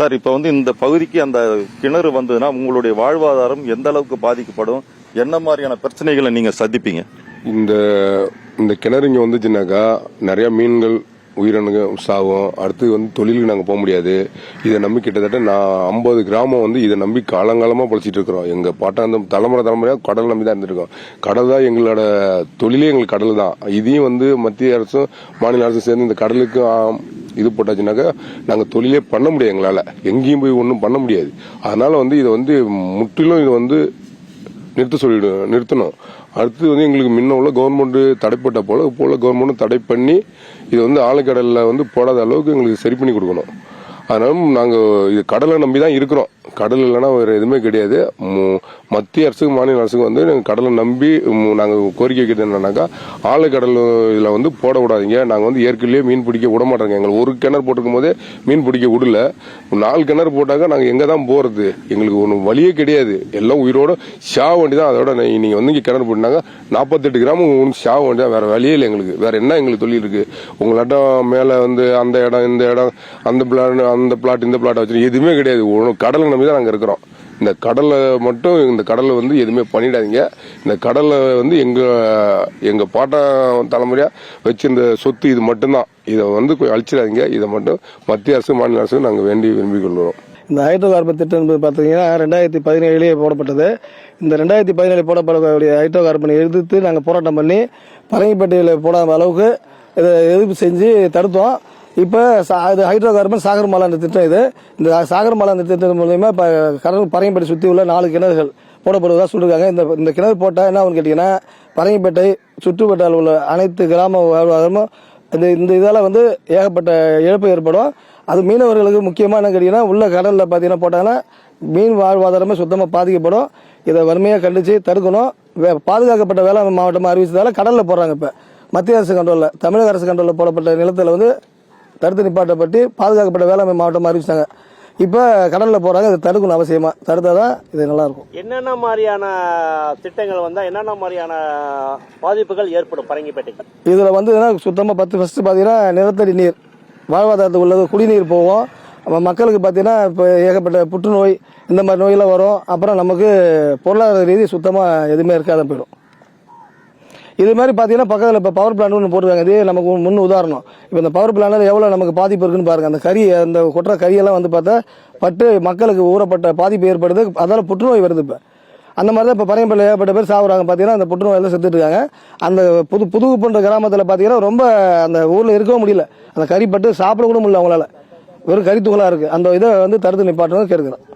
Sir, இப்ப இந்த பகுதிக்கு அந்த கிணறு வந்ததுன்னா உங்களுடைய வாழ்வாதாரம் எந்த அளவுக்கு பாதிக்கப்படும், என்ன மாதிரியான பிரச்சனைகளை நீங்க சந்திப்பீங்க? இந்த இந்த கிணறு இங்க வந்துச்சுனாக்கா நிறைய மீன்கள் உயிரினங்க சாகும். அடுத்து தொழிலுக்கு நாங்கள் போக முடியாது. இதை நம்பி கிட்டத்தட்ட 50 கிராமம் இதை நம்பி காலங்காலமா பழிச்சிட்டு இருக்கிறோம். எங்க பாட்டா அந்த தலைமுறையா கடல் நம்பி தான் இருந்திருக்கோம். கடல் தான் எங்களோட தொழிலே, எங்களுக்கு கடல் தான். இதையும் மத்திய அரசும் மாநில அரசும் சேர்ந்து இந்த கடலுக்கு இது போட்டாச்சுனாக்கா நாங்க தொழிலே பண்ண முடியாது. எங்களால எங்கேயும் போய் ஒன்றும் பண்ண முடியாது. அதனால இதை முற்றிலும் இதை நிறுத்தணும். அடுத்து எங்களுக்கு முன்ன உள்ள கவர்மெண்ட் தடைப்பட்ட போல கவர்மெண்ட் தடை பண்ணி இது ஆழக்கடல்ல போடாத அளவுக்கு எங்களுக்கு சரி பண்ணி கொடுக்கணும். அதனால நாங்க இது கடலை நம்பி தான் இருக்கிறோம். கடல் இல்லைன்னா வேற எதுவுமே கிடையாது. மத்திய அரசுக்கு மாநில அரசுக்கு கடலை நம்பி நாங்க கோரிக்கை வைக்கிறது என்னன்னாக்கா, ஆழக்கடல் இதுல போடக்கூடாதீங்க. நாங்க ஏற்கனவே மீன் பிடிக்க விட மாட்டோங்க. எங்களுக்கு ஒரு கிணறு போட்டிருக்கும் போதே மீன் பிடிக்க விடல. 4 கிணறு போட்டாக்கா நாங்க எங்க தான் போறது? எங்களுக்கு ஒன்றும் வழியே கிடையாது. எல்லாம் உயிரோட சாவ வேண்டிதான். அதோட நீங்க இங்க கிணறு போட்டினாங்க 48 கிராமம் சாவ வேண்டியதான். வேற வழியே இல்லை எங்களுக்கு. வேற என்ன எங்களுக்கு தொழில் இருக்கு? உங்களாட்டம் மேல அந்த இடம் இந்த இடம் அந்த பிளாட் இந்த பிளாட் வச்சு எதுவுமே கிடையாது. கடலை நம்பி தான் நாங்க இருக்கிறோம். இந்த கடலை மட்டும் இந்த கடலை எதுவுமே பண்ணிடாதீங்க. இந்த கடலை எங்க பாட்டா தலைமுறையா வச்சிருந்த சொத்து இது மட்டும்தான். இதை அழிச்சிடாதீங்க. இதை மட்டும் மத்திய அரசு மாநில அரசு நாங்க விரும்பிக் கொள்கிறோம். இந்த ஹைட்ரோ கார்பன் திட்டம் என்பது பார்த்தீங்கன்னா 2017 போடப்பட்டது. இந்த 2017 போடப்படக்கூடிய ஹைட்ரோ கார்பனை எதிர்த்து நாங்கள் போராட்டம் பண்ணி பரங்கிப்பேட்டையில் போடாத அளவுக்கு இதை எதிர்ப்பு செஞ்சு தடுத்தோம். இப்போ இது ஹைட்ரோ கார்பன் சாகர்மாலா திட்டம். இந்த சாகர்மாலா திட்டத்தின் மூலமா இப்போ கடல் பரங்கிப்பேட்டை சுற்றி உள்ள 4 கிணறுகள் போடப்படுவதாக சொல்லியிருக்காங்க. இந்த கிணறு போட்டால் என்ன ஆகுன்னு கேட்டீங்கன்னா, பரங்கிப்பேட்டை சுற்றுவட்டால் உள்ள அனைத்து கிராம வாழ்வாதாரமும் இந்த இதால ஏகப்பட்ட இழப்பு ஏற்படும். அது மீனவர்களுக்கு முக்கியமாக என்ன கேட்டீங்கன்னா, உள்ள கடலில் பார்த்தீங்கன்னா போட்டாங்கன்னா மீன் வாழ்வாதாரமே சுத்தமாக பாதிக்கப்படும். இதை வறுமையாக கண்டிச்சு தடுக்கணும். பாதுகாக்கப்பட்ட வேளாண் மாவட்டமாக அறிவிச்சதால கடலில் போடுறாங்க. இப்போ மத்திய அரசு கண்ட்ரோலில், தமிழக அரசு கண்ட்ரோலில் போடப்பட்ட நிலத்தில் தடுத்து நிப்பாட்டப்பட்டு பாதுகாக்கப்பட்ட வேளாண்மை மாவட்டமாக அறிவிச்சாங்க. இப்போ கடலில் போறாங்க. அதை தடுக்கணும் அவசியமா. தடுத்தாதான் இது நல்லா இருக்கும். என்னென்ன மாதிரியான திட்டங்கள் வந்தா என்னென்ன மாதிரியான பாதிப்புகள் ஏற்படும் பரங்கிப்பேட்டைக்கு? இதுல சுத்தமா ஃபர்ஸ்ட் பாத்தீங்கன்னா நிலத்தடி நீர் வாழ்வாதாரத்துக்கு உள்ளது குடிநீர் போகும். மக்களுக்கு பார்த்தீங்கன்னா இப்போ ஏகப்பட்ட புற்றுநோய் இந்த மாதிரி நோயெல்லாம் வரும். அப்புறம் நமக்கு பொருளாதார ரீதி சுத்தமா எதுவுமே இருக்காத போயிடும். இது மாதிரி பார்த்தீங்கன்னா பக்கத்தில் இப்போ பவர் பிளான்ட் ஒன்று போட்டுருக்காங்க. இது நமக்கு முன் உதாரணம். இப்போ இந்த பவர் பிளான்ட்ல எவ்வளோ நமக்கு பாதிப்பு இருக்குன்னு பாருங்க. அந்த அந்த கொட்டுற கரியெல்லாம் பார்த்தா பட்டு மக்களுக்கு ஊறப்பட்ட பாதிப்பு ஏற்படுது. அதால புற்றுநோய் வருது. இப்போ அந்த மாதிரி தான் இப்போ பரங்கிப்பேட்டையில் ஏற்பட்ட பேர் சாவுறாங்க. பார்த்தீங்கன்னா அந்த புற்றுநோயெல்லாம் செத்துட்டு இருக்காங்க. அந்த புதுகுப்புன்ற கிராமத்தில் பார்த்தீங்கன்னா ரொம்ப அந்த ஊரில் இருக்கவும் முடியல. அந்த கறி பட்டு சாப்பிட கூட முடியல அவங்களால. வெறும் கறி தூளா இருக்கு. அந்த இதை தடுத்து நிப்பாட்டணும் கேட்கிறோம்.